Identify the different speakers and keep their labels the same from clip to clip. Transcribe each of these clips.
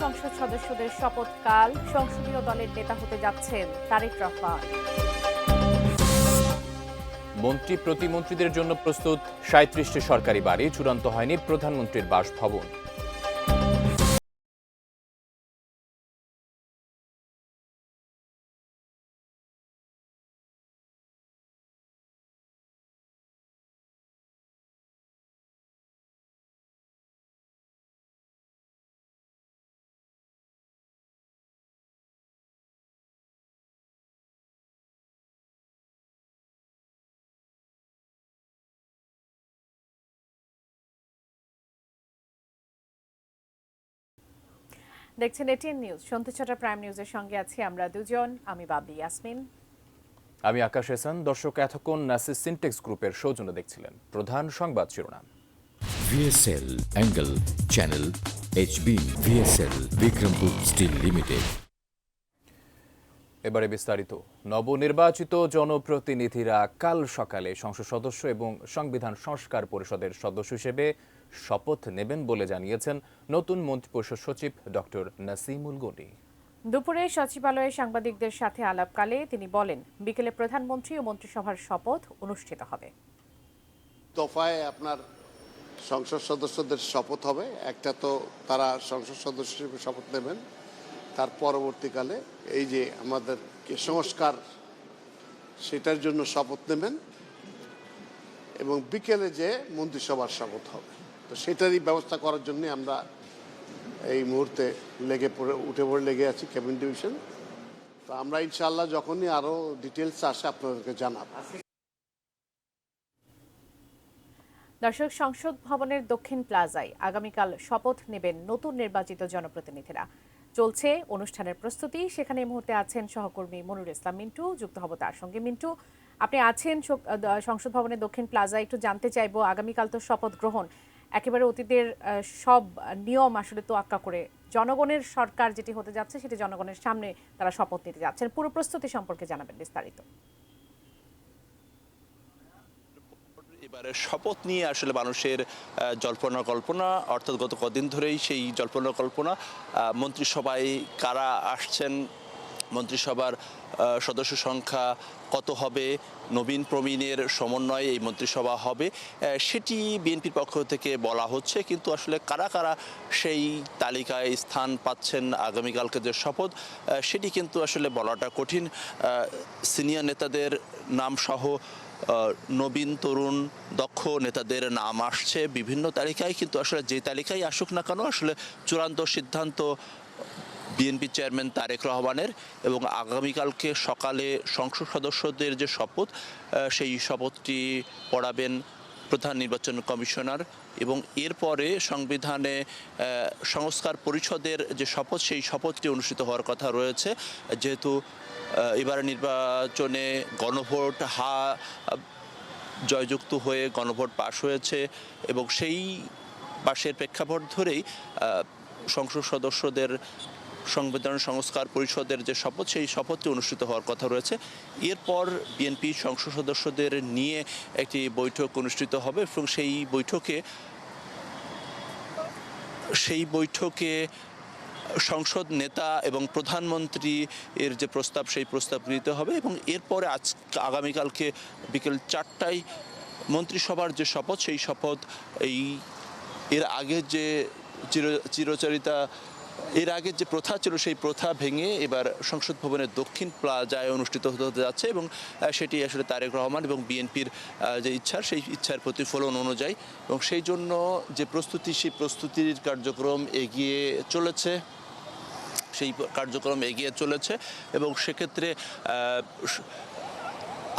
Speaker 1: সংসদ সদস্যদের শপথকাল, সংসদীয় দলের নেতা হতে যাচ্ছেন তারেক রহমান।
Speaker 2: মন্ত্রী প্রতিমন্ত্রীদের জন্য প্রস্তুত ৩৭টি সরকারি বাড়ি, চূড়ান্ত হয়নি প্রধানমন্ত্রীর বাসভবন।
Speaker 1: দেখছেন এটিএন নিউজ, সন্ধ্যা ৬টার প্রাইম নিউজের সঙ্গে আছি আমরা দুজন, আমি বাবলি ইয়াসমিন।
Speaker 2: আমি আকাশ হাসান। দর্শক, এতক্ষণ নাসিস সিনটেক্স গ্রুপের সৌজন্য দেখছিলেন প্রধান সংবাদ শিরোনাম।
Speaker 3: VSL Angle Channel HB VSL Bikrampur steel limited.
Speaker 2: এবারে বিস্তারিত। নবনির্বাচিত জনপ্রতিনিধিরা কাল সকালে সংসদ সদস্য এবং সংবিধান সংস্কার পরিষদের সদস্য হিসেবে শপথ নেবেন বলে জানিয়েছেন নতুন মন্ত্রিপরিষদ সচিব ডক্টর নাসিমুল গনি।
Speaker 1: দুপুরে সচিবালয়ে সাংবাদিকদের সাথে আলাপকালে তিনি বলেন, বিকেলে প্রধানমন্ত্রী ও মন্ত্রিসভার শপথ অনুষ্ঠিত হবে।
Speaker 4: দফায় আপনার সংসদ সদস্যদের শপথ হবে। একটা তো তারা সংসদ সদস্য হিসেবে শপথ নেবেন, তার পরবর্তীকালে এই যে আমাদের সংস্কার সেটার জন্য শপথ নেবেন, এবং বিকেলে যে মন্ত্রিসভার শপথ হবে। তো সেটারই ব্যবস্থা করার জন্য আমরা এই মুহূর্তে উঠে পড়ে লেগে আছি ক্যাবিনেট ডিভিশন। তো আমরা ইনশাআল্লাহ যখনই আরো ডিটেলস আসে আপনাদেরকে জানাবো।
Speaker 1: দর্শক, সংসদ ভবনের দক্ষিণ প্লাজায় আগামীকাল শপথ নেবেন নতুন নির্বাচিত জনপ্রতিনিধিরা। চলছে অনুষ্ঠানের প্রস্তুতি। সেখানে এই মুহূর্তে আছেন সহকর্মী মনিরুল ইসলাম মিন্টু, যুক্ত হব তার সঙ্গে। মিন্টু, আপনি আছেন সংসদ ভবনের দক্ষিণ প্লাজায়, একটু জানতে চাইবো, আগামীকাল তো শপথ গ্রহণ, একেবারে অতীতের সব নিয়ম আসলে তোয়াক্কা করে জনগণের সরকার যেটি হতে যাচ্ছে সেটি জনগণের সামনে তারা শপথ নিতে যাচ্ছেন। পুরো প্রস্তুতি সম্পর্কে জানাবেন বিস্তারিত।
Speaker 5: এবারে শপথ নিয়ে আসলে মানুষের জল্পনা কল্পনা, অর্থাৎ গত কদিন ধরেই সেই জল্পনা কল্পনা। মন্ত্রিসভায় কারা আসছেন, মন্ত্রিসভার সদস্য সংখ্যা কত হবে, নবীন প্রবীণের সমন্বয়ে এই মন্ত্রিসভা হবে, সেটি বিএনপির পক্ষ থেকে বলা হচ্ছে। কিন্তু আসলে কারা কারা সেই তালিকায় স্থান পাচ্ছেন আগামীকালকে যে শপথ, সেটি কিন্তু আসলে বলাটা কঠিন। সিনিয়র নেতাদের নামসহ নবীন তরুণ দক্ষ নেতাদের নাম আসছে বিভিন্ন তালিকায়। কিন্তু আসলে যে তালিকায় আসুক না কেন, আসলে চূড়ান্ত সিদ্ধান্ত বিএনপি চেয়ারম্যান তারেক রহমানের। এবং আগামীকালকে সকালে সংসদ সদস্যদের যে শপথ, সেই শপথটি পড়াবেন প্রধান নির্বাচন কমিশনার। এবং এরপরে সংবিধানে সংস্কার পরিষদের যে শপথ, সেই শপথটি অনুষ্ঠিত হওয়ার কথা রয়েছে। যেহেতু এবার নির্বাচনে গণভোট জয়যুক্ত হয়ে গণভোট পাশ হয়েছে, এবং সেই পাশের প্রেক্ষাপট ধরেই সংসদ সদস্যদের সংবিধান সংস্কার পরিষদের যে শপথ, সেই শপথটি অনুষ্ঠিত হওয়ার কথা রয়েছে। এরপর বিএনপি সংসদ সদস্যদের নিয়ে একটি বৈঠক অনুষ্ঠিত হবে, এবং সেই বৈঠকে সংসদ নেতা এবং প্রধানমন্ত্রী এর যে প্রস্তাব, সেই প্রস্তাব গৃহীত হবে। এবং এরপরে আগামীকালকে বিকেল ৪টায় মন্ত্রিসভার যে শপথ, সেই শপথ এর আগে যে এর আগে যে প্রথা ছিল, সেই প্রথা ভেঙে এবার সংসদ ভবনের দক্ষিণ প্লাজায় অনুষ্ঠিত হতে যাচ্ছে। এবং সেটি আসলে তারেক রহমান এবং বিএনপির যে ইচ্ছা, সেই ইচ্ছার প্রতিফলন অনুযায়ী। এবং সেই জন্য যে সেই প্রস্তুতির কার্যক্রম এগিয়ে চলেছে। এবং সেক্ষেত্রে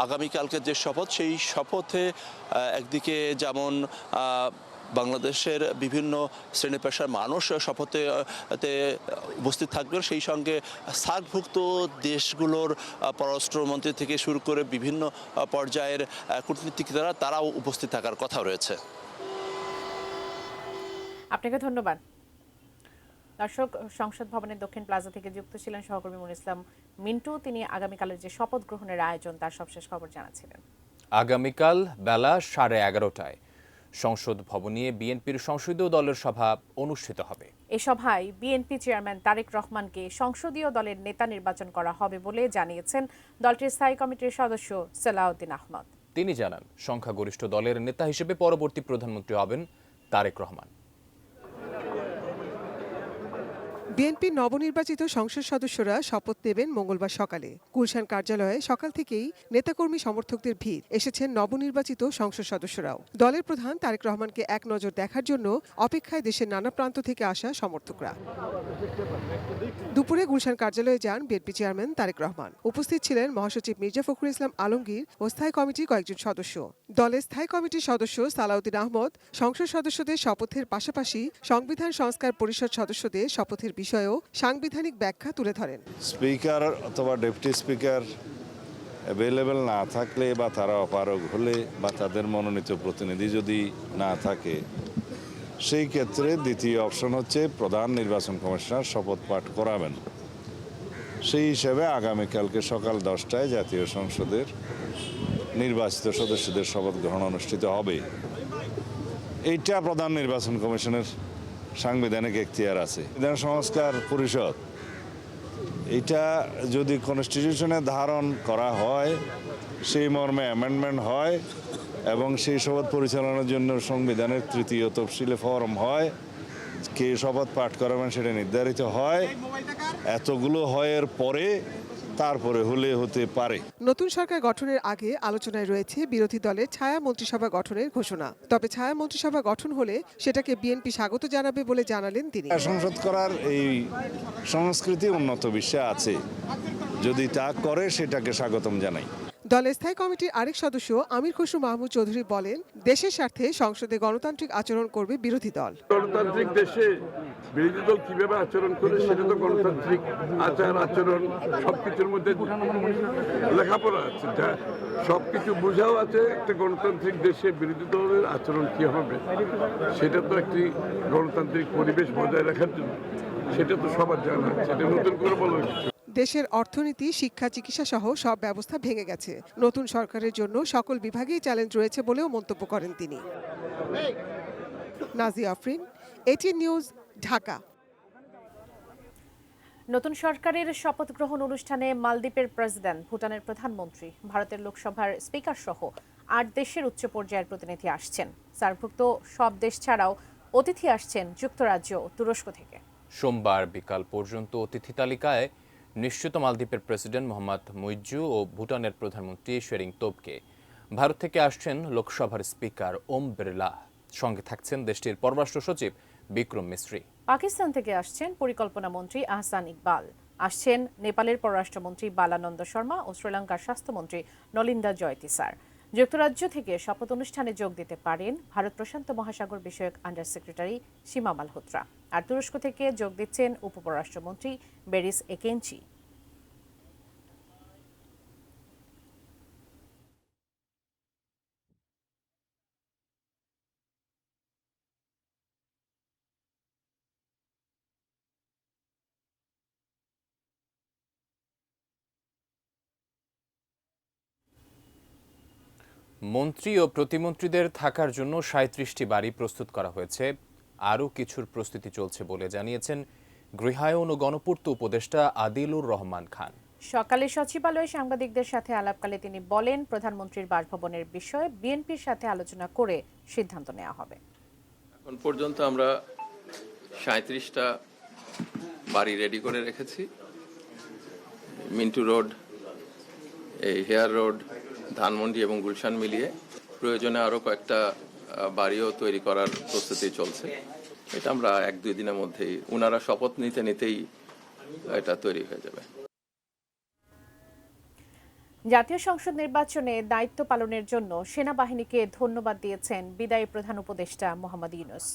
Speaker 5: আগামীকালকে যে শপথ, সেই শপথে একদিকে যেমন বাংলাদেশের বিভিন্ন শ্রেণী পেশার মানুষ শপথে উপস্থিত থাকবেন, সেই সঙ্গে সার্কভুক্ত দেশগুলোর পররাষ্ট্রমন্ত্রী থেকে শুরু করে বিভিন্ন পর্যায়ের কূটনীতিকরা তারাও উপস্থিত থাকার কথা রয়েছে।
Speaker 1: আপনাকে ধন্যবাদ। দর্শক, সংসদ ভবনের দক্ষিণ প্লাজা থেকে যুক্ত ছিলেন সহকর্মী মনিরুল ইসলাম মিন্টু। তিনি আগামীকালের যে শপথ গ্রহণের আয়োজন তার সবশেষ খবর জানাচ্ছিলেন।
Speaker 2: আগামীকাল বেলা 11:30টায় সংসদ ভবনে বিএনপির সংসদীয় দলের সভা অনুষ্ঠিত হবে।
Speaker 1: এ সভায় বিএনপি চেয়ারম্যান তারেক রহমানকে সংসদীয় দলের নেতা নির্বাচন করা হবে বলে জানিয়েছেন দলটির স্থায়ী কমিটির সদস্য সালাউদ্দিন আহমদ।
Speaker 2: তিনি জানান, সংখ্যাগরিষ্ঠ দলের নেতা হিসেবে পরবর্তী প্রধানমন্ত্রী হবেন তারেক রহমান।
Speaker 6: বিএনপির নবনির্বাচিত সংসদ সদস্যরা শপথ নেবেন মঙ্গলবার সকালে। গুলশান কার্যালয়ে সকাল থেকেই নেতাকর্মী সমর্থকদের ভিড়। এসেছেন নবনির্বাচিত সংসদ সদস্যরাও। দলের প্রধান তারেক রহমানকে এক নজর দেখার জন্য অপেক্ষায় দেশের নানা প্রান্ত থেকে আসা সমর্থকরা। দুপুরে গুলশান কার্যালয়ে যান বিএনপি চেয়ারম্যান তারেক রহমান। উপস্থিত ছিলেন মহাসচিব মির্জা ফখরুল ইসলাম আলমগীর ও স্থায়ী কমিটির কয়েকজন সদস্য। দলের স্থায়ী কমিটির সদস্য সালাউদ্দিন আহমদ সংসদ সদস্যদের শপথের পাশাপাশি সংবিধান সংস্কার পরিষদ সদস্যদের শপথের বিষয়েও সাংবিধানিক ব্যাখ্যা তুলে ধরেন।
Speaker 7: স্পিকার অথবা ডেপুটি স্পিকার অ্যাভেলেবেল না থাকলে বা তারা অপারগ হলে বা তাদের মনোনীত প্রতিনিধি যদি না থাকে, সেই ক্ষেত্রে দ্বিতীয় অপশন হচ্ছে প্রধান নির্বাচন কমিশনার শপথ পাঠ করাবেন। সেই হিসেবে আগামীকালকে সকাল 10টায় জাতীয় সংসদের নির্বাচিত সদস্যদের শপথ গ্রহণ অনুষ্ঠিত হবে। এইটা প্রধান নির্বাচন কমিশনের সাংবিধানিক এখতিয়ার আছে। বিধান সংস্কার পরিষদ এটা যদি কনস্টিটিউশনে ধারণ করা হয়, সেই মর্মে অ্যামেন্ডমেন্ট হয় এবং সেই শপথ পরিচালনার জন্য সংবিধানের তৃতীয় তফসিলে ফরম হয়, কে শপথ পাঠ করাবেন সেটা নির্ধারিত হয়। এতগুলো হয়ের পরে তারপরে হলে হতে পারে।
Speaker 6: নতুন সরকার গঠনের আগে আলোচনায় রয়েছে বিরোধী দলের ছায়া মন্ত্রিসভা গঠনের ঘোষণা। তবে ছায়া মন্ত্রিসভা গঠন হলে সেটাকে বিএনপি স্বাগত জানাবে বলে জানালেন তিনি।
Speaker 7: সংসদ করার এই সংস্কৃতি উন্নত বিশ্বে আছে, যদি তা করে সেটাকে স্বাগতম জানাই।
Speaker 6: দলের স্থায়ী কমিটির আরেক সদস্য আমির খসরু মাহমুদ চৌধুরী বলেন, দেশের স্বার্থে সংসদে গণতান্ত্রিক আচরণ করবে বিরোধী দল।
Speaker 8: গণতান্ত্রিক দেশে বিরোধী দল কিভাবে আচরণ করে সেটা তো গণতান্ত্রিক আচরণ সবকিছুর মধ্যে লেখাপড়া আছে, যা সবকিছু বোঝাও আছে। একটা গণতান্ত্রিক দেশে বিরোধী দলের আচরণ কি হবে সেটা তো একটি গণতান্ত্রিক পরিবেশ বজায় রাখার জন্য, সেটা তো সবার জানা আছে, এটা নতুন করে বলার কিছু।
Speaker 6: দেশের অর্থনীতি, শিক্ষা, চিকিৎসা সহ সব ব্যবস্থা ভেঙে গেছে। নতুন সরকারের জন্য সকল বিভাগেই চ্যালেঞ্জ রয়েছে বলেও মন্তব্য করেন তিনি। Nazia Afrin, ATN News, Dhaka.
Speaker 1: নতুন সরকারের শপথ গ্রহণ অনুষ্ঠানে মালদ্বীপের প্রেসিডেন্ট, ভুটানের প্রধানমন্ত্রী, ভারতের লোকসভার স্পিকার সহ 8 দেশের উচ্চ পর্যায়ের প্রতিনিধি আসছেন। সার্কভুক্ত সব দেশ ছাড়াও অতিথি আসছেন যুক্তরাজ্য ও তুরস্ক থেকে।
Speaker 2: সোমবার বিকাল পর্যন্ত অতিথি তালিকায় নিশ্চিত মালদ্বীপের প্রেসিডেন্ট মোহাম্মদ মুইজ্জু ও ভুটানের প্রধানমন্ত্রী শেরিং তোবগে। ভারত থেকে আসছেন লোকসভার স্পিকার ওম বিরলা, সঙ্গে থাকছেন দেশটির পররাষ্ট্র সচিব বিক্রম মিস্ত্রি।
Speaker 1: পাকিস্তান থেকে আসছেন পরিকল্পনা মন্ত্রী আহসান ইকবাল, আসছেন নেপালের পররাষ্ট্রমন্ত্রী বালানন্দ শর্মা ও শ্রীলঙ্কার স্বাস্থ্যমন্ত্রী নলিন্দা জয়তিসার। যুক্তরাজ্য থেকে শপথ অনুষ্ঠানে যোগ দিতে পারেন ভারত প্রশান্ত মহাসাগর বিষয়ক আন্ডার সেক্রেটারি সীমা মালহোত্রা। আর তুরস্ক থেকে যোগ দিচ্ছেন উপপররাষ্ট্রমন্ত্রী বেরিস একেঞ্চি।
Speaker 2: মন্ত্রী ও প্রতিমন্ত্রীদের থাকার জন্য 37টি বাড়ি প্রস্তুত করা হয়েছে। আরও কিছুর প্রস্তুতি চলছে বলে জানিয়েছেন গৃহায়ন ও গণপূর্ত উপদেষ্টা আদিলুর রহমান খান।
Speaker 1: সকালে সচিবালয়ে সাংবাদিকদের সাথে আলাপকালে তিনি বলেন, প্রধানমন্ত্রীর বাসভবনের বিষয়ে বিএনপির সাথে আলোচনা করে সিদ্ধান্ত নেওয়া হবে।
Speaker 9: এখন পর্যন্ত আমরা 37টা বাড়ি রেডি করে রেখেছি। মিন্টু রোড, এই হেয়ার রোড, ধানমন্ডি এবং গুলশান মিলিয়ে প্রয়োজনে আরও কয়েকটা বাড়িও তৈরি করার প্রস্তুতি চলছে। এটা আমরা 1-2 দিনের মধ্যেই, ওনারা শপথ নিতেই এটা তৈরি হয়ে যাবে।
Speaker 1: জাতীয় সংসদ নির্বাচনে দায়িত্ব পালনের জন্য সেনাবাহিনীকে ধন্যবাদ দিয়েছেন বিদায়ী প্রধান উপদেষ্টা মোহাম্মদ ইউনূস।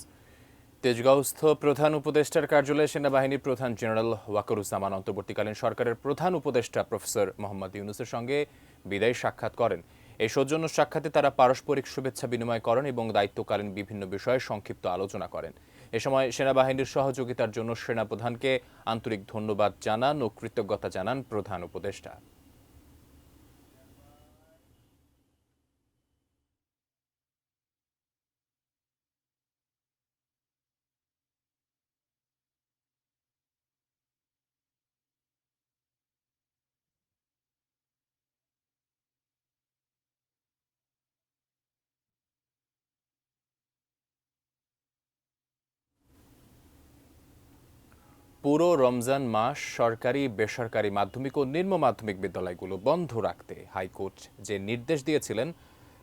Speaker 2: তেজগাঁওস্থ প্রধান উপদেষ্টার কার্যালয়ে সেনাবাহিনীর প্রধান জেনারেল ওয়াকারুজ্জামান অন্তর্বর্তীকালীন সরকারের প্রধান উপদেষ্টা প্রফেসর মোহাম্মদ ইউনূসের সঙ্গে বিদায়ী সাক্ষাৎ করেন। এই সৌজন্য সাক্ষাতে তারা পারস্পরিক শুভেচ্ছা বিনিময় করেন এবং দায়িত্বকালীন বিভিন্ন বিষয়ে সংক্ষিপ্ত আলোচনা করেন। এ সময় সেনাবাহিনীর সহযোগিতার জন্য সেনাপ্রধানকে আন্তরিক ধন্যবাদ জানান ও কৃতজ্ঞতা জানান প্রধান উপদেষ্টা। পুরো রমজান মাস সরকারি বেসরকারি মাধ্যমিক ও নিম্ন মাধ্যমিক বিদ্যালয়গুলো বন্ধ রাখতে হাইকোর্ট যে নির্দেশ দিয়েছিলেন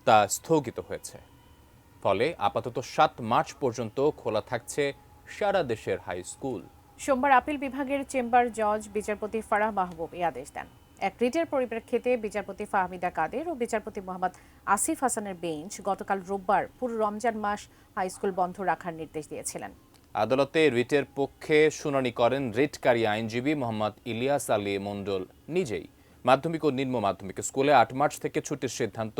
Speaker 2: তা স্থগিত হয়েছে। ফলে আপাতত ৭ মার্চ পর্যন্ত খোলা থাকছে সারা দেশের হাই স্কুল।
Speaker 1: সোমবার আপিল বিভাগের চেম্বার জজ বিচারপতি ফারাহ মাহবুব এই আদেশ দেন। এক রিটের পরিপ্রেক্ষিতে বিচারপতি ফাহমিদা কাদের ও বিচারপতি মোহাম্মদ আসিফ হাসানের বেঞ্চ গতকাল রোববার পুরো রমজান মাস হাই স্কুল বন্ধ রাখার নির্দেশ দিয়েছিলেন।
Speaker 2: আদালতে রিটের পক্ষে শুনানি করেন রিটকারী আইনজীবী মোহাম্মদ ইলিয়াস আলী মণ্ডল নিজেই। মাধ্যমিক ও নিম্ন মাধ্যমিক স্কুলে ৮ মার্চ থেকে ছুটির সিদ্ধান্ত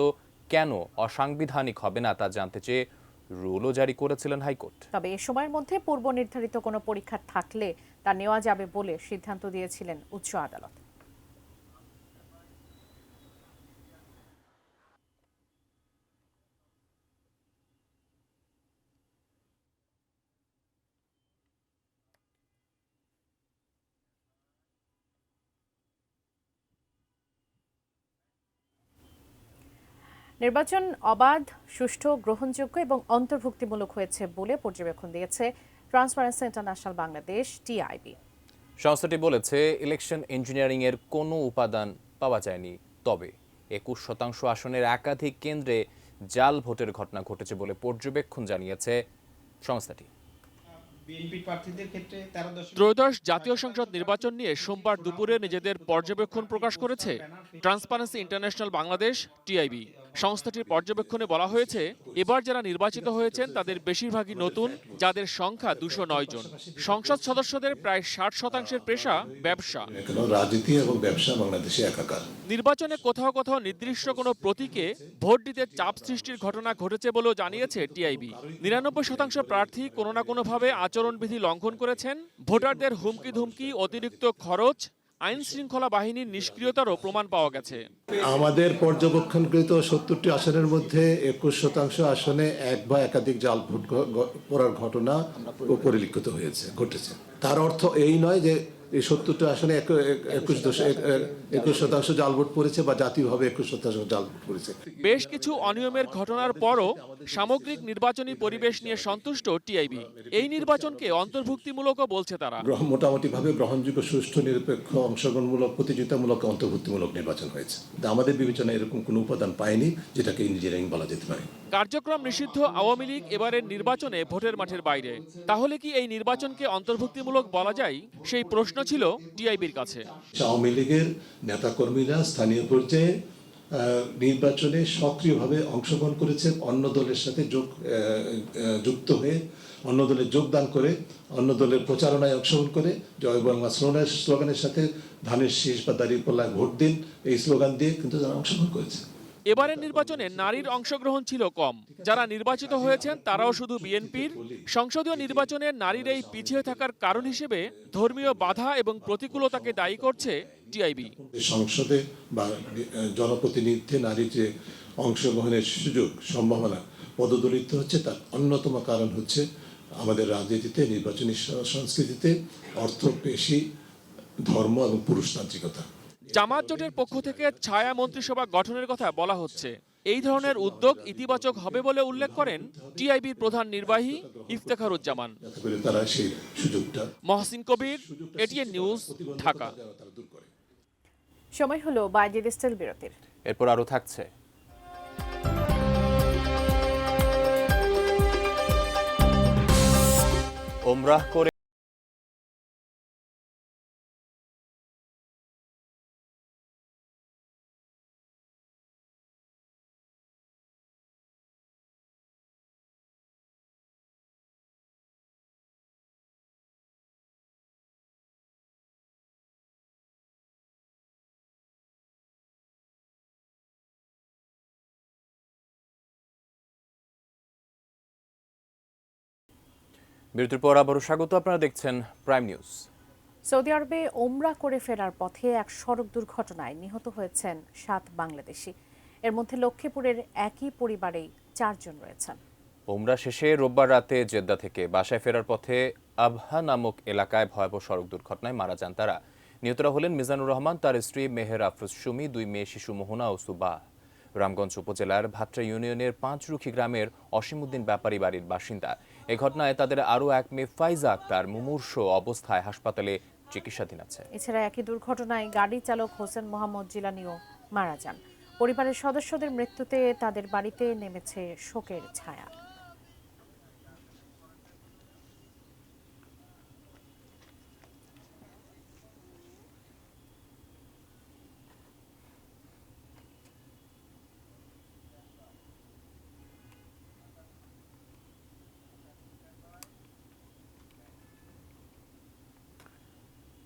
Speaker 2: কেন অসাংবিধানিক হবে না তা জানতে চেয়ে রুলও জারি করেছিলেন হাইকোর্ট।
Speaker 1: তবে এ সময়ের মধ্যে পূর্ব নির্ধারিত কোনো পরীক্ষা থাকলে তা নেওয়া যাবে বলে সিদ্ধান্ত দিয়েছিলেন উচ্চ আদালত। নির্বাচন অবাধ, সুষ্ঠু, গ্রহণযোগ্য এবং অন্তর্ভুক্তিমূলক হয়েছে বলে পর্যবেক্ষণ দিয়েছে ট্রান্সপারেন্সি ইন্টারন্যাশনাল বাংলাদেশ টিআইবি।
Speaker 2: সংস্থাটি বলেছে ইলেকশন ইঞ্জিনিয়ারিং এর কোনো উপাদান পাওয়া যায়নি, তবে ২১% আসনের একাধিক কেন্দ্রে জাল ভোটের ঘটনা ঘটেছে বলে পর্যবেক্ষণ জানিয়েছে সংস্থাটি।
Speaker 10: ত্রয়োদশ জাতীয় সংসদ নির্বাচন নিয়ে সোমবার দুপুরে নিজেদের পর্যবেক্ষণ প্রকাশ করেছে ট্রান্সপারেন্সি ইন্টারন্যাশনাল বাংলাদেশ টিআইবি। সংস্থাটির পর্যবেক্ষণে বলা হয়েছে, এবার যারা নির্বাচিত হয়েছেন তাদের বেশিরভাগই নতুন, যাদের সংখ্যা ২০৯ জন। সংসদ সদস্যদের প্রায় ৬০% পেশা ব্যবসা।
Speaker 11: রাজনীতি এবং ব্যবসা বাংলাদেশে একাকার।
Speaker 10: নির্বাচনে কোথাও কোথাও নির্দিষ্ট কোনো প্রতীকে ভোট দিতে চাপ সৃষ্টির ঘটনা ঘটেছে বলেও জানিয়েছে টিআইবি। ৯৯% প্রার্থী কোনো না কোনোভাবে আচরণবিধি লঙ্ঘন করেছেন। ভোটারদের হুমকি ধুমকি, অতিরিক্ত খরচ, আইন শৃঙ্খলা বাহিনীর নিষ্ক্রিয়তারও প্রমাণ পাওয়া গেছে।
Speaker 11: আমাদের পর্যবেক্ষণকৃত ৭০টি আসনের মধ্যে ২১% আসনে এক বা একাধিক জাল ভোট করার ঘটনা পরিলক্ষিত ঘটেছে। তার অর্থ এই নয় যে এই ৭০টি আসনে ২১% জাল ভোট পড়েছে বা জাতীয়ভাবে ২১% জাল ভোট পড়েছে।
Speaker 10: বেশ কিছু অনিয়মের ঘটনার পরও সামগ্রিক নির্বাচনী পরিবেশ নিয়ে সন্তুষ্ট টিআইবি। এই নির্বাচনকে অন্তর্ভুক্তিমূলকও বলছে তারা।
Speaker 11: মোটামুটিভাবে গ্রহণযোগ্য, সুষ্ঠু, নিরপেক্ষ, অংশগ্রহণমূলক, প্রতিযোগিতামূলক, অন্তর্ভুক্তিমূলক নির্বাচন হয়েছে। আমাদের বিবেচনায় এরকম কোনো উপাদান পায়নি যেটাকে ইঞ্জিনিয়ারিং বলা যেতে পারে।
Speaker 10: কার্যক্রম নিষিদ্ধ আওয়ামী লীগ এবারের নির্বাচনে ভোটের মাঠের বাইরে। তাহলে কি এই নির্বাচনকে অন্তর্ভুক্তিমূলক বলা যায়? সেই প্রশ্ন ছিল টিআইবির কাছে।
Speaker 11: আওয়ামী লীগের নেতাকর্মীরা স্থানীয় পর্যায়ে নির্বাচনে সক্রিয়ভাবে অংশগ্রহণ করেছেন, অন্য দলের সাথে যুক্ত হয়ে, অন্য দলে যোগদান করে, অন্য দলের প্রচারণায় অংশগ্রহণ করে, জয় বাংলা স্লোগানের সাথে ধানের শীষ বা দাঁড়িপাল্লায় ভোট দিন এই স্লোগান দিয়ে কিন্তু তারা অংশগ্রহণ করেছে।
Speaker 10: এবারের নির্বাচনে নারীর অংশগ্রহণ ছিল কম। যারা নির্বাচিত হয়েছেন তারাও শুধু বিএনপির। সংসদীয় নির্বাচনে নারীর এই পিছিয়ে থাকার কারণ হিসেবে ধর্মীয় বাধা এবং প্রতিকূলতাকে দায়ী করছে টিআইবি।
Speaker 11: সংসদে বা জনপ্রতিনিধিত্বে নারীর যে অংশগ্রহণের সুযোগ, সম্ভাবনা পদদলিত হচ্ছে, তার অন্যতম কারণ হচ্ছে আমাদের রাজনীতিতে, নির্বাচনী সংস্কৃতিতে অর্থ, পেশি, ধর্ম এবং পুরুষতান্ত্রিকতা।
Speaker 10: জামাত জোটের পক্ষ থেকে ছায়া মন্ত্রিসভা গঠনের কথা বলা হচ্ছে। এই ধরনের উদ্যোগ ইতিবাচক হবে বলে উল্লেখ করেন টিআইবির প্রধান নির্বাহী ইফতেখারুজ্জামান। মহসিন কবির, এটিএন নিউজ, ঢাকা।
Speaker 1: সময় হলো বাইরে ডিজিটাল বিরতির।
Speaker 2: এরপর আরো থাকছে ওমরাহ করে বিরতির পর আবারও স্বাগত। আপনারা দেখছেন প্রাইম নিউজ।
Speaker 1: সৌদি আরবে ওমরা করে ফেরার পথে এক সড়ক দুর্ঘটনায় নিহত হয়েছেন ৭ বাংলাদেশি। এর মধ্যে লক্ষ্মীপুরের একই পরিবারেই ৪ জন রয়েছেন।
Speaker 2: ওমরা শেষে রোববার রাতে জেদ্দা থেকে বাসায় ফেরার পথে আবহা নামক এলাকায় ভয়াবহ সড়ক দুর্ঘটনায় মারা যান তারা। নিহতরা হলেন মিজানুর রহমান, তার স্ত্রী মেহের আফরোজ সুমি, 2 মেয়ে শিশু মোহনা ও সুবাহ। রামগঞ্জ উপজেলার ভাট্রা ইউনিয়নের ৫রুখি গ্রামের অসীমউদ্দিন ব্যাপারী বাড়ির বাসিন্দা। এই ঘটনায় তাদের আরও এক মেয়ে ফাইজা আক্তার মুমূর্ষু অবস্থায় হাসপাতালে চিকিৎসাধীন আছে।
Speaker 1: এছাড়া একই দুর্ঘটনায় গাড়ি চালক হোসেন মোহাম্মদ জিলানিও মারা যান। পরিবারের সদস্যদের মৃত্যুতে তাদের বাড়িতে নেমেছে শোকের ছায়া।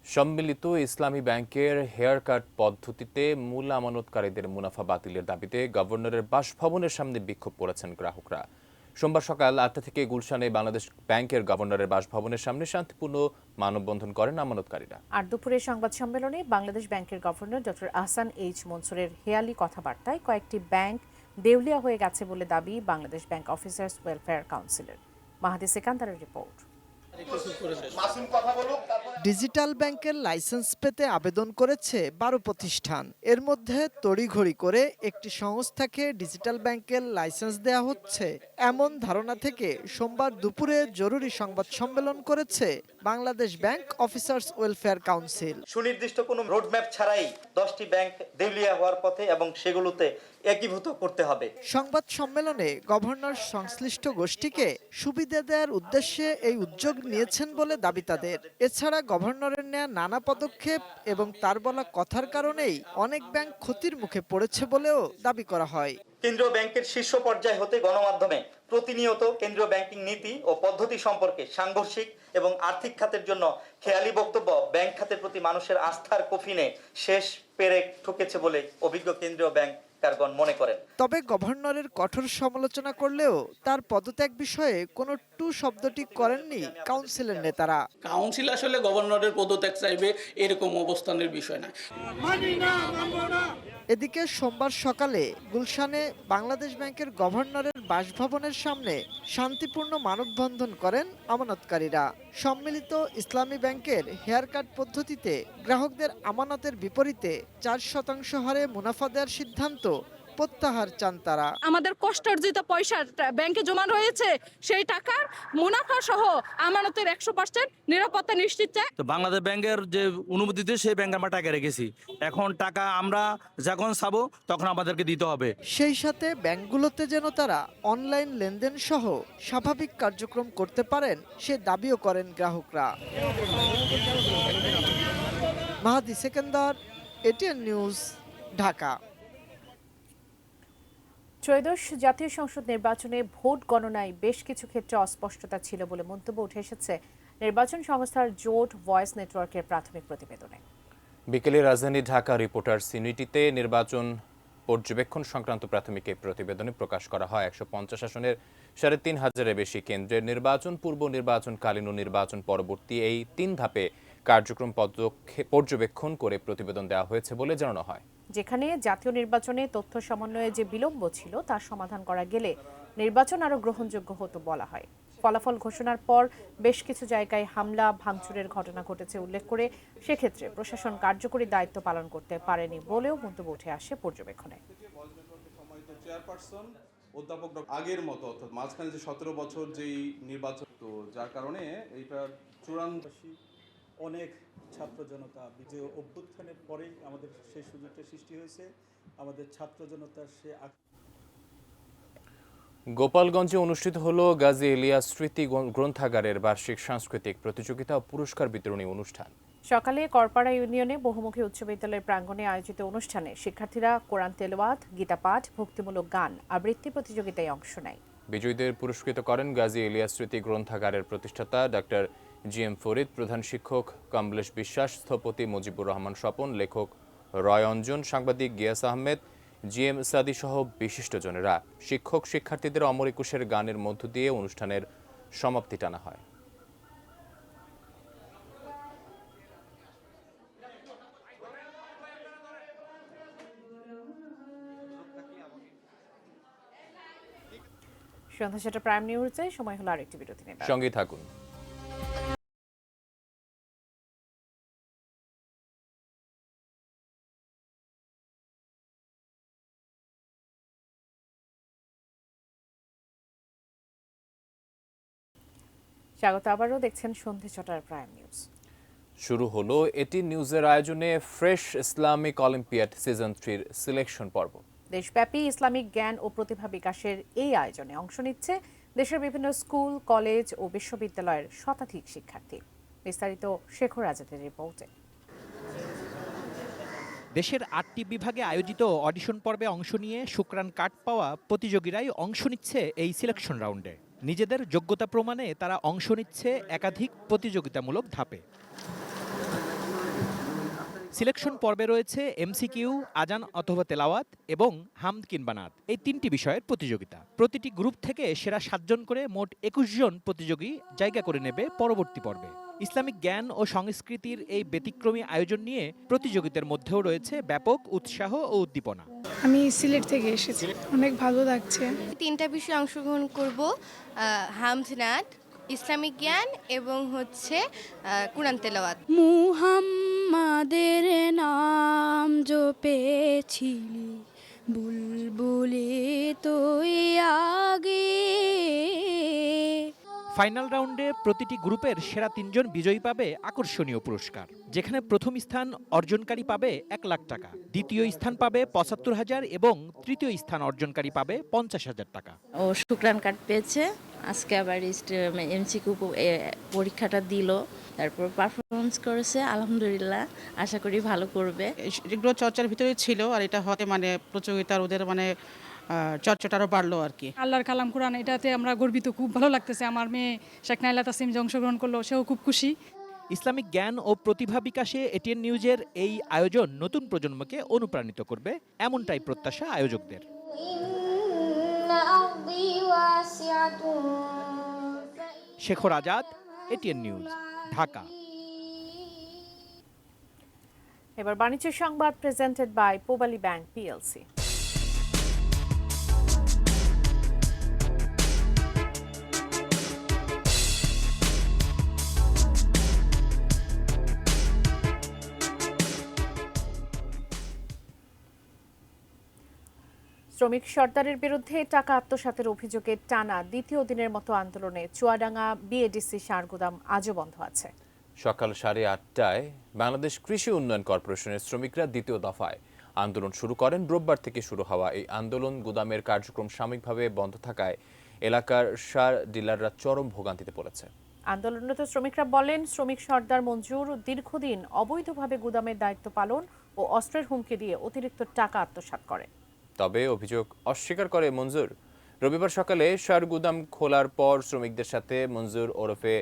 Speaker 2: সম্মিলিত ইসলামী ব্যাংকের হেয়ার কাট পদ্ধতিতে মূল আমানতকারীদের মুনাফা বাতিলের দাবিতে গভর্নরের বাসভবনের সামনে বিক্ষোভ করেছেন গ্রাহকরা। সোমবার সকাল 8টা থেকে গুলশানে বাংলাদেশ ব্যাংকের গভর্নরের বাসভবনের সামনে শান্তিপূর্ণ মানববন্ধন করেন আমানতকারীরা।
Speaker 1: আর দুপুরে সংবাদ সম্মেলনে বাংলাদেশ ব্যাংকের গভর্নর ডক্টর আহসান এইচ মনসুরের হেয়ালি কথাবার্তায় কয়েকটি ব্যাংক দেউলিয়া হয়ে গেছে বলে দাবি বাংলাদেশ ব্যাংক অফিসার্স ওয়েলফেয়ার কাউন্সিলের। মাহাদি সেকান্দারের রিপোর্ট।
Speaker 12: ডিজিটাল ব্যাংকের লাইসেন্স পেতে আবেদন করেছে 12 প্রতিষ্ঠান। এর মধ্যে তড়িঘড়ি করে একটি সংস্থাকে ডিজিটাল ব্যাংকের লাইসেন্স দেয়া হচ্ছে এমন ধারণা থেকে সোমবার দুপুরে জরুরি সংবাদ সম্মেলন করেছে Bangladesh bank officers welfare council.
Speaker 13: সুনির্দিষ্ট কোনো রোডম্যাপ ছাড়াই 10টি ব্যাংক দেউলিয়া হওয়ার পথে এবং সেগুলোতে একীভূত করতে হবে।
Speaker 12: সংবাদ সম্মেলনে গভর্নর সংশ্লিষ্ট গোষ্ঠীকে সুবিধা দেওয়ার উদ্দেশ্যে এই উদ্যোগ নিয়েছেন বলে দাবি তাদের। এছাড়া গভর্নরের নেয়া নানা পদক্ষেপ এবং তার বলা কথার কারণেই অনেক ব্যাংক ক্ষতির মুখে পড়েছে বলেও দাবি করা হয়।
Speaker 13: কেন্দ্রীয় ব্যাংকের শীর্ষ পর্যায় হতে গণমাধ্যমে প্রতিনিয়ত কেন্দ্রীয় ব্যাংকিং নীতি ও পদ্ধতি সম্পর্কে সাংঘর্ষিক এবং আর্থিক খাতের জন্য খেয়ালি বক্তব্য ব্যাংক খাতের প্রতি মানুষের আস্থার কফিনে শেষ পেরেক ঠুকেছে বলে অভিজ্ঞ কেন্দ্রীয় ব্যাংকারগণ মনে করেন।
Speaker 12: তবে গভর্নরের কঠোর সমালোচনা করলেও তার পদত্যাগ বিষয়ে কোনো টু শব্দটি করেননি কাউন্সিলের নেতারা।
Speaker 14: কাউন্সিল আসলে গভর্নরের পদত্যাগ চাইবে এরকম অবস্থানের বিষয় না।
Speaker 12: এদিকে সোমবার সকালে গুলশানে বাংলাদেশ ব্যাংকের গভর্নরের বাসভবনের সামনে শান্তিপূর্ণ মানববন্ধন করেন আমানতকারীরা। সম্মিলিত ইসলামী ব্যাংকের হেয়ার কাট পদ্ধতিতে গ্রাহকদের আমানতের বিপরীতে 4% হারে মুনাফা দেওয়ার সিদ্ধান্ত প্রত্যাহার চান তারা।
Speaker 15: আমাদের কষ্টার্জিত পয়সা ব্যাংকে জমা রয়েছে, সেই টাকার মুনাফা সহ আমানতের 100% নিরাপত্তা নিশ্চিত চায়।
Speaker 16: তো বাংলাদেশ ব্যাংকের যে অনুমতিতে সেই ব্যাংক আমরা টাকা রেখেছি, এখন টাকা আমরা যখন চাবো তখন আমাদেরকে দিতে হবে।
Speaker 12: সেই সাথে ব্যাংকগুলোতে যেন তারা অনলাইন লেনদেন সহ স্বাভাবিক কার্যক্রম করতে পারেন সে দাবিও করেন গ্রাহকরা। মাহাদি সেকেন্দার, এটিএন নিউজ, ঢাকা।
Speaker 1: ত্রয়োদশ জাতীয় সংসদ নির্বাচনে ভোট গণনায় বেশ কিছু ক্ষেত্রে অস্পষ্টতা ছিল বলে মন্তব্য উঠে এসেছে নির্বাচন সংস্থার জোট ভয়েস নেটওয়ার্কের প্রাথমিক প্রতিবেদনে।
Speaker 2: বিকেলে রাজধানী ঢাকা রিপোর্টার্স ইউনিটিতে নির্বাচন পর্যবেক্ষণ সংক্রান্ত প্রাথমিক এই প্রতিবেদনে প্রকাশ করা হয় 150 আসনের 3,500-এর বেশি কেন্দ্রের নির্বাচন পূর্ব নির্বাচনকালীন ও নির্বাচন পরবর্তী এই 3 ধাপে কার্যক্রম পর্যবেক্ষণ করে প্রতিবেদন দেওয়া হয়েছে বলে জানানো হয়।
Speaker 1: যেখানে জাতীয় নির্বাচনে তথ্য সমন্বয়ে যে বিলম্ব ছিল তার সমাধান করা গেলে নির্বাচন আরও গ্রহণযোগ্য হতো বলা হয়। ফলাফল ঘোষণার পর বেশ কিছু জায়গায় হামলা ভাঙচুরের ঘটনা ঘটেছে উল্লেখ করে সেক্ষেত্রে প্রশাসন কার্যকরী দায়িত্ব পালন করতে পারেনি বলেও মন্তব্য উঠে আসে পর্যবেক্ষণে।
Speaker 17: অধ্যাপক আগের মতো অর্থাৎ মাঝখানে যে 17 বছর যেই নির্বাচন, তো যার কারণে এইটার চূড়ান্ত
Speaker 18: অনেক ছাত্র জনতা যে অভ্যুত্থানের পরেই আমাদের সেই সুযোগটা সৃষ্টি হয়েছে। আমাদের ছাত্র জনতার সে
Speaker 2: গোপালগঞ্জে অনুষ্ঠিত হলো গাজী ইলিয়াস স্মৃতি গ্রন্থাগারের বার্ষিক সাংস্কৃতিক প্রতিযোগিতা ও পুরস্কার বিতরণী অনুষ্ঠান।
Speaker 1: সকালে করপাড়া ইউনিয়নে বহুমুখী উচ্চ বিদ্যালয়ের প্রাঙ্গণে আয়োজিত অনুষ্ঠানে শিক্ষার্থীরা কোরআন তেলাওয়াত, গীতাপাঠ, ভক্তিমূলক গান, আবৃত্তি প্রতিযোগিতায় অংশ নেয়।
Speaker 2: বিজয়ীদের পুরস্কৃত করেন গাজী ইলিয়াস স্মৃতি গ্রন্থাগারের প্রতিষ্ঠাতা ডক্টর জিএম ফরিদ, প্রধান শিক্ষক কমলেশ বিশ্বাস, স্থপতি মুজিবুর রহমান স্বপন, লেখক রয় অঞ্জন, সাংবাদিক গিয়াস আহমেদ, জিএম সাদি সহ বিশিষ্টজনেরা। শিক্ষক শিক্ষার্থীদের অমর একুশের গানের মধ্য দিয়ে অনুষ্ঠানের সমাপ্তি টানা হয়।
Speaker 1: সন্ধ্যা 7টা প্রাইম নিউজে সময় হলো আরেকটি বিরতি নেবার।
Speaker 2: সঙ্গে থাকুন।
Speaker 1: স্বাগত আবারও দেখছেন সন্ধ্যে 6টার প্রাইম নিউজ।
Speaker 2: শুরু হলো এটি নিউজের আয়োজনে ফ্রেশ ইসলামিক অলিম্পিয়াড সিজন 3-র সিলেকশন পর্ব।
Speaker 1: দেশব্যাপী ইসলামিক জ্ঞান ও প্রতিভা বিকাশের এই আয়োজনে অংশ নিচ্ছে দেশের বিভিন্ন স্কুল, কলেজ ও বিশ্ববিদ্যালয়ের শতাধিক শিক্ষার্থী। বিস্তারিত শেখর আজাদের রিপোর্টে।
Speaker 19: দেশের 8টি বিভাগে আয়োজিত অডিশন পর্বে অংশ নিয়ে শুক্রান কার্ড পাওয়া প্রতিযোগীরাই অংশ নিচ্ছে এই সিলেকশন রাউন্ডে। নিজেদের যোগ্যতা প্রমাণে তারা অংশ নিচ্ছে একাধিক প্রতিযোগিতামূলক ধাপে। সিলেকশন পর্বে রয়েছে এমসিকিউ, আজান অথবা তেলাওয়াত এবং হামদ কিংবা নাত, এই 3টি বিষয়ের প্রতিযোগিতা। প্রতিটি গ্রুপ থেকে সেরা 7 জন করে মোট 21 জন প্রতিযোগী জায়গা করে নেবে পরবর্তী পর্বে। ইসলামিক জ্ঞান ও সংস্কৃতির এই ব্যতিক্রমী আয়োজন নিয়ে প্রতিযোগিতার মধ্যেও রয়েছে ব্যাপক উৎসাহ ও উদ্দীপনা।
Speaker 20: আমি সিলেট থেকে এসেছি, অনেক ভালো লাগছে।
Speaker 21: 3টা বিষয়ে অংশগ্রহণ করব, হামদ, নাত, ইসলামিক জ্ঞান এবং কুরআন তেলাওয়াত।
Speaker 20: মুহাম্মাদের নাম জপেছিলি বুলবুলি তুই আগে।
Speaker 19: ফাইনাল রাউন্ডে প্রতিটি গ্রুপের সেরা 3 জন বিজয়ী পাবে আকর্ষণীয় পুরস্কার, যেখানে প্রথম স্থান অর্জনকারী পাবে 1 লাখ টাকা, দ্বিতীয় স্থান পাবে 75,000 এবং তৃতীয় স্থান অর্জনকারী পাবে 50,000 টাকা।
Speaker 22: ও শুক্রান কার্ড পেয়েছে, আজকে আবার এমসিকিউ পরীক্ষাটা দিল, তারপর পারফরমেন্স করেছে, আলহামদুলিল্লাহ, আশা করি ভালো করবে।
Speaker 23: এগুলো চর্চার ভিতরে ছিল, আর এটা হতে প্রতিযোগিতার ওদের চর্চাটা আরও বাড়লো আর কি।
Speaker 20: আল্লাহর কালাম কোরআন, এটাতে আমরা গর্বিত, খুব ভালো লাগতেছে। আমার মেয়ে শেখ নাইলা তাসিম যে অংশগ্রহণ করলো, সেও খুব খুশি।
Speaker 19: ইসলামিক জ্ঞান ও প্রতিভা বিকাশে এটিএন নিউজের এই আয়োজন নতুন প্রজন্মকে অনুপ্রাণিত করবে, এমনটাই প্রত্যাশা আয়োজকদের। Shekhar Azad, ATN News, Dhaka.
Speaker 1: এবার বাণিজ্য সংবাদ presented by Pubali Bank PLC. শ্রমিক সর্দারের বিরুদ্ধে টাকা আত্মসাতের অভিযোগে টানা দ্বিতীয় দিনের মতো আন্দোলনে চুয়াডাঙ্গা বিএডিসি সারগুদাম আজও বন্ধ আছে।
Speaker 2: সকাল 8:30টায় বাংলাদেশ কৃষি উন্নয়ন কর্পোরেশনের শ্রমিকরা দ্বিতীয় দফায় আন্দোলন শুরু করেন। রোববার থেকে শুরু হওয়া এই আন্দোলন গুদামের কার্যক্রম সাময়িকভাবে বন্ধ থাকায় এলাকার সার ডিলাররা চরম ভোগান্তিতে পড়েছে।
Speaker 1: আন্দোলনরত শ্রমিকরা বলেন, শ্রমিক সর্দার মঞ্জুর দীর্ঘদিন অবৈধভাবে গুদামের দায়িত্ব পালন ও অস্ত্রের হুমকি দিয়ে অতিরিক্ত টাকা আত্মসাৎ করে।
Speaker 2: তবে অভিযোগ অস্বীকার করে মঞ্জুর। রবিবার সকালে সার গুদাম খোলার পর শ্রমিকদের সাথে মঞ্জুর ওরফে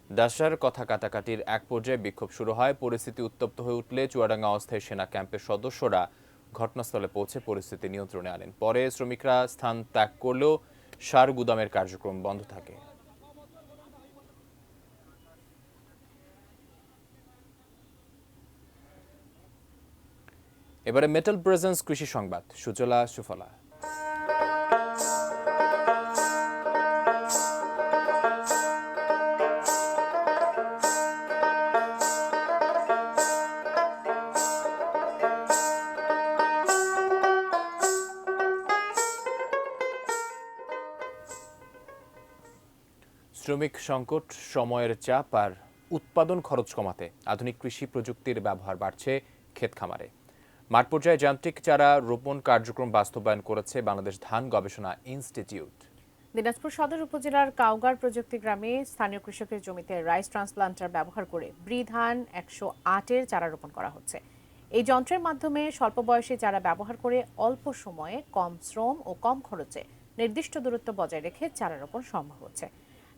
Speaker 2: দাসার কথা কাটাকাটির এক পর্যায়ে বিক্ষোভ শুরু হয়। পরিস্থিতি উত্তপ্ত হয়ে উঠলে চুয়াডাঙ্গা অস্থায়ী সেনা ক্যাম্পের সদস্যরা ঘটনাস্থলে পৌঁছে পরিস্থিতি নিয়ন্ত্রণে আনেন। পরে শ্রমিকরা স্থান ত্যাগ করলেও সার গুদামের কার্যক্রম বন্ধ থাকে। এবারে মেটাল প্রেজেন্স কৃষি সংবাদ, সুজলা সুফলা। শ্রমিক সংকট, সময়ের চাপ আর উৎপাদন খরচ কমাতে আধুনিক কৃষি প্রযুক্তির ব্যবহার বাড়ছে ক্ষেত খামারে। মাঠ পর্যায়ে যান্ত্রিক চারা রোপণ কার্যক্রম বাস্তবায়ন করেছে বাংলাদেশ ধান গবেষণা ইনস্টিটিউট।
Speaker 1: দিনাজপুর সদর উপজেলার কাউগার প্রযুক্তি গ্রামে স্থানীয় কৃষকের জমিতে রাইস ট্রান্সপ্লান্টার ব্যবহার করে ব্রি ধান 108-এর চারা রোপণ করা হচ্ছে। এই যন্ত্রের মাধ্যমে স্বল্প বয়সী চারা ব্যবহার করে অল্প সময়ে কম শ্রম ও কম খরচে নির্দিষ্ট দূরত্ব বজায় রেখে চারা রোপণ সম্ভব হচ্ছে।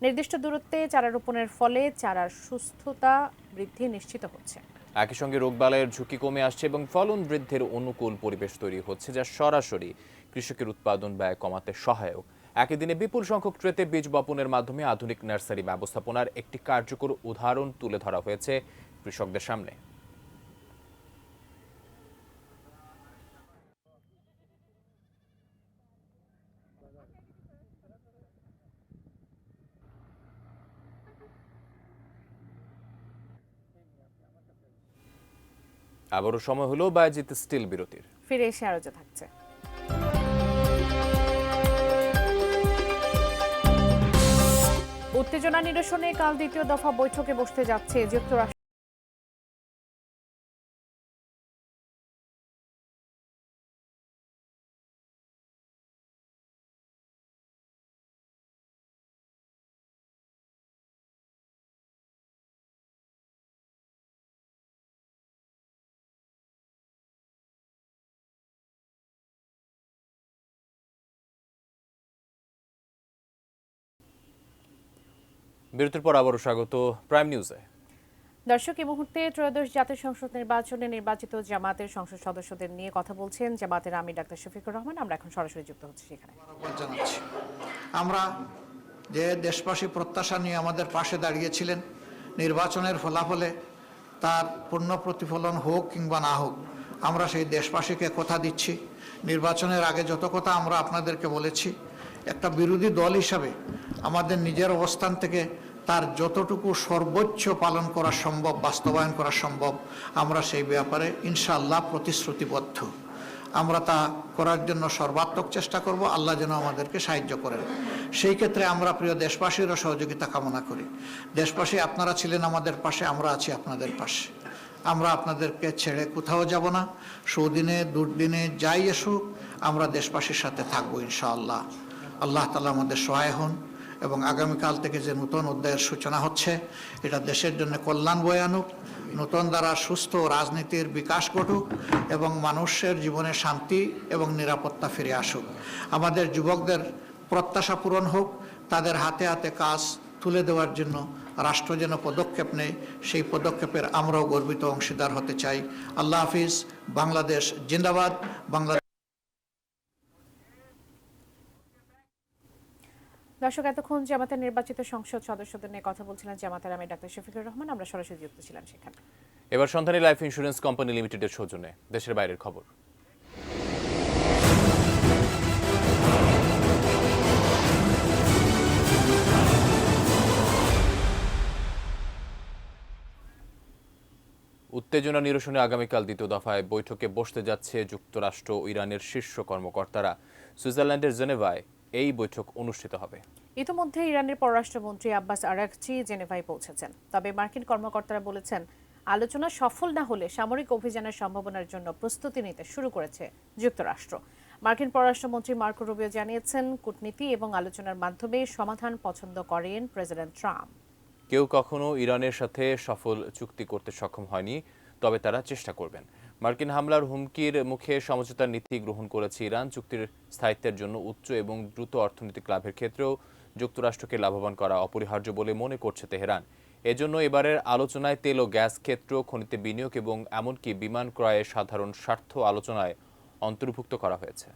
Speaker 1: নির্দিষ্ট দূরত্বে চারা রোপণের ফলে চারার সুস্থতা বৃদ্ধি নিশ্চিত হচ্ছে।
Speaker 2: একই সঙ্গে রোগবালাইয়ের ঝুঁকি কমে আসছে এবং ফলন বৃদ্ধির অনুকূল পরিবেশ তৈরি হচ্ছে, যা সরাসরি কৃষকের উৎপাদন ব্যয় কমাতে সহায়ক। একই দিনে বিপুল সংখ্যক ট্রেতে বীজ বপনের মাধ্যমে আধুনিক নার্সারি ব্যবস্থাপনার একটি কার্যকর উদাহরণ তুলে ধরা হয়েছে কৃষকদের সামনে। আবারও সময় হলো বায়াজিৎ স্টিল বিরতির।
Speaker 1: ফিরে এসে আরো থাকছে। উত্তেজনা নিরসনে কাল দ্বিতীয় দফা বৈঠকে বসতে যাচ্ছে যুক্তরাষ্ট্র।
Speaker 2: বিরতির পর আবারও স্বাগত প্রাইম নিউজে।
Speaker 1: দর্শক, এই মুহূর্তে ত্রয়োদশ জাতীয় সংসদ নির্বাচনে নির্বাচিত জামাতের সংসদ সদস্যদের নিয়ে কথা বলছেন জামাতের আমির ডাক্তার শফিকুর রহমান। আমরা এখন সরাসরি যুক্ত হচ্ছি সেখানে।
Speaker 3: জানাচ্ছি আমরা যে দেশবাসী প্রত্যাশা নিয়ে আমাদের পাশে দাঁড়িয়েছিলেন, নির্বাচনের ফলাফলে তার পূর্ণ প্রতিফলন হোক কিংবা না হোক, আমরা সেই দেশবাসীকে কথা দিচ্ছি। নির্বাচনের আগে যত কথা আমরা আপনাদেরকে বলেছি, একটা বিরোধী দল হিসাবে আমাদের নিজের অবস্থান থেকে তার যতটুকু সর্বোচ্চ পালন করা সম্ভব, বাস্তবায়ন করা সম্ভব, আমরা সেই ব্যাপারে ইনশাআল্লাহ প্রতিশ্রুতিবদ্ধ। আমরা তা করার জন্য সর্বাত্মক চেষ্টা করব। আল্লাহ যেন আমাদেরকে সাহায্য করেন। সেই ক্ষেত্রে আমরা প্রিয় দেশবাসীরও সহযোগিতা কামনা করি। দেশবাসী, আপনারা ছিলেন আমাদের পাশে, আমরা আছি আপনাদের পাশে। আমরা আপনাদেরকে ছেড়ে কোথাও যাব না। সুদিনে দুর্দিনে যাই এসুক, আমরা দেশবাসীর সাথে থাকবো ইনশাআল্লাহ। আল্লাহ তাআলা আমাদের সহায় হন এবং আগামীকাল থেকে যে নতুন অধ্যায়ের সূচনা হচ্ছে, এটা দেশের জন্য কল্যাণ বয়ে আনুক, নতুন দ্বারা সুস্থ রাজনীতির বিকাশ ঘটুক এবং মানুষের জীবনে শান্তি এবং নিরাপত্তা ফিরে আসুক। আমাদের যুবকদের প্রত্যাশা পূরণ হোক, তাদের হাতে হাতে কাজ তুলে দেওয়ার জন্য রাষ্ট্র যেন পদক্ষেপ নেয়, সেই পদক্ষেপের আমরাও গর্বিত অংশীদার হতে চাই। আল্লাহ হাফিজ। বাংলাদেশ জিন্দাবাদ। বাংলাদেশ।
Speaker 1: দর্শক, এতক্ষণ জামাতের নির্বাচিত সংসদ সদস্যদের নিয়ে কথা বলছিলেন জামাতের আমির ডাক্তার শফিকুর রহমান। আমরা সরাসরি যুক্ত ছিলাম সেখানে।
Speaker 2: এবার সন্ধানী লাইফ ইন্স্যুরেন্স কোম্পানি লিমিটেডের সৌজন্যে দেশের বাইরের খবর। উত্তেজনা নিরসনে আগামীকাল দ্বিতীয় দফায় বৈঠকে বসতে যাচ্ছে যুক্তরাষ্ট্র ও ইরানের শীর্ষ কর্মকর্তারা। সুইজারল্যান্ডের জেনেভায় এই বৈঠক অনুষ্ঠিত হবে।
Speaker 1: ইতিমধ্যে ইরানের পররাষ্ট্রমন্ত্রী আব্বাস আরাগচি জেনেভায় পৌঁছেছেন। তবে মার্কিন কর্মকর্তারা বলেছেন, আলোচনা সফল না হলে সামরিক অভিযানের সম্ভাবনার জন্য প্রস্তুতি নিতে শুরু করেছে যুক্তরাষ্ট্র। মার্কিন পররাষ্ট্রমন্ত্রী মার্কো রুবিও জানিয়েছেন, কূটনীতি এবং আলোচনার মাধ্যমে সমাধান পছন্দ করেন প্রেসিডেন্ট ট্রাম্প।
Speaker 2: কেউ কখনো ইরানের সাথে সফল চুক্তি করতে সক্ষম হয়নি, তবে তারা চেষ্টা করবেন। মার্কিন হামলার হুমকির মুখে সমঝোতার নীতি গ্রহণ করেছে ইরান। চুক্তির স্থায়িত্বের জন্য উচ্চ এবং দ্রুত অর্থনৈতিক লাভের ক্ষেত্রেও যুক্তরাষ্ট্রকে লাভবান করা অপরিহার্য বলে মনে করছে তেহরান। এজন্য এবারের আলোচনায় তেল ও গ্যাস ক্ষেত্র, খনিতে বিনিয়োগ এবং এমনকি বিমান ক্রয়ে সাধারণ স্বার্থ আলোচনায় অন্তর্ভুক্ত করা হয়েছে।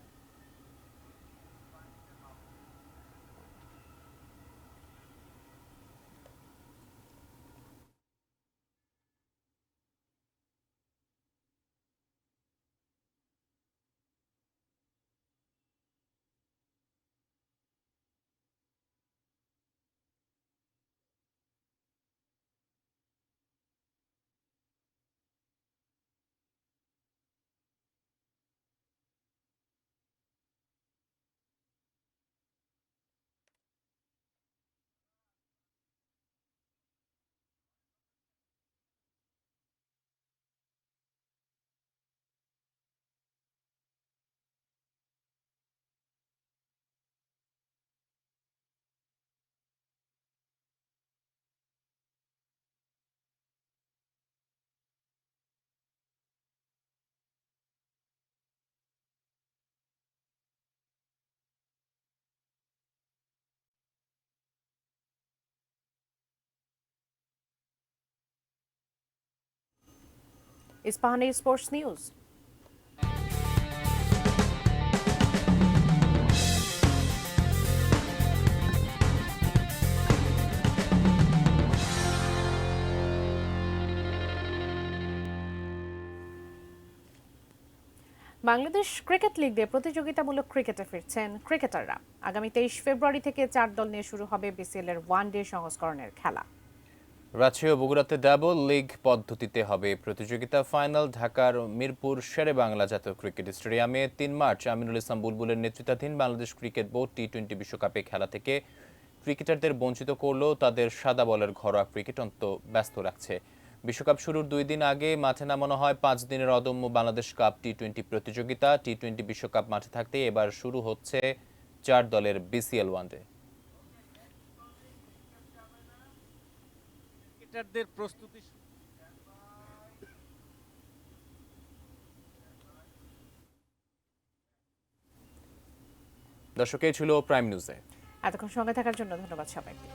Speaker 1: Ispahani sports news. Bangladesh cricket league দিয়ে প্রতিযোগিতামূলক ক্রিকেটে ফিরছেন ক্রিকেটাররা। আগামী 23 ফেব্রুয়ারি থেকে 4 দল নিয়ে শুরু হবে বিসিএল এর ওয়ানডে সংস্করণের খেলা।
Speaker 2: রাজশাহী ও বগুড়াতে ডাবল লিগ পদ্ধতিতে হবে প্রতিযোগিতা। ফাইনাল ঢাকার মিরপুর শেরে বাংলা জাতীয় ক্রিকেট স্টেডিয়ামে 3 মার্চ আমিনুল ইসলাম বুলবুলের নেতৃত্বাধীন বাংলাদেশ ক্রিকেট বোর্ড টি-20 বিশ্বকাপে খেলা থেকে ক্রিকেটারদের বঞ্চিত করলেও তাদের সাদা বলের ঘরোয়া ক্রিকেট অন্ত ব্যস্ত রাখছে। বিশ্বকাপ শুরুর 2 দিন আগে মাঠে নামানো হয় 5 দিনের অদম্য বাংলাদেশ কাপ টি-20 প্রতিযোগিতা। টি-20 বিশ্বকাপ মাঠে থাকতে এবার শুরু হচ্ছে 4 দলের বিসিএল ওয়ানডে।
Speaker 19: ক্রিকেটারদের প্রস্তুতি
Speaker 2: দর্শক, এই ছিল প্রাইম নিউজে।
Speaker 1: এতক্ষণ সঙ্গে থাকার জন্য ধন্যবাদ সবাইকে।